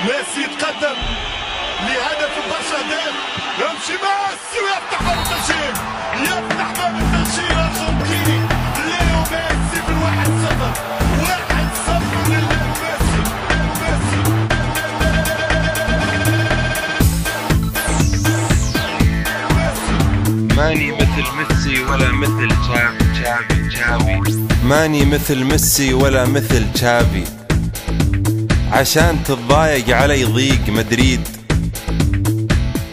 ميسي يتقدم لهدف برشا اهداف، يمشي ميسي ويفتح باب التسجيل، يفتح باب التسجيل الارجنتيني ليو ميسي في 1-0. 1-0 لليو ميسي. ماني مثل ميسي ولا مثل تشافي. ماني مثل ميسي ولا مثل تشافي، عشان تتضايق علي ضيق مدريد.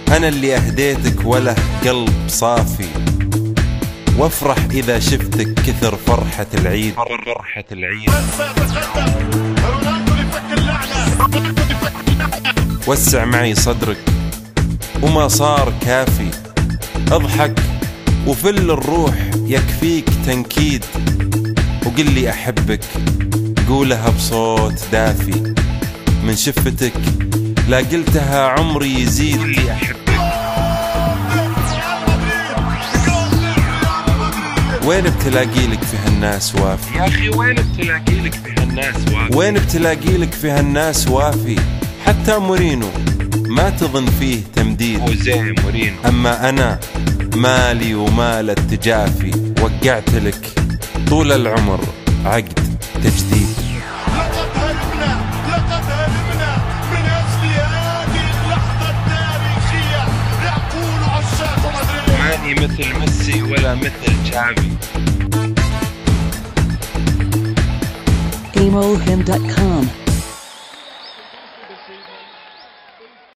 أنا اللي أهديتك وله قلب صافي، وافرح إذا شفتك كثر فرحة العيد. وسع معي صدرك وما صار كافي، اضحك وفل الروح يكفيك تنكيد، وقل لي أحبك قولها بصوت دافي، من شفتك لا قلتها عمري يزيد. قل لي أحبك. وين بتلاقي لك في هالناس وافي يا أخي؟ وين بتلاقي لك في هالناس وافي؟ وين بتلاقي لك في هالناس وافي؟ حتى مورينو ما تظن فيه تمديد، وزين مورينو. أما أنا مالي ومال التجافي، وقعت لك طول العمر عقد تجديد. لقد هربنا من أجل هذه اللحظة التاريخية، يقول عشاق مدريد. ماني مثل ميسي ولا مثل تشافي. GameOldHim.com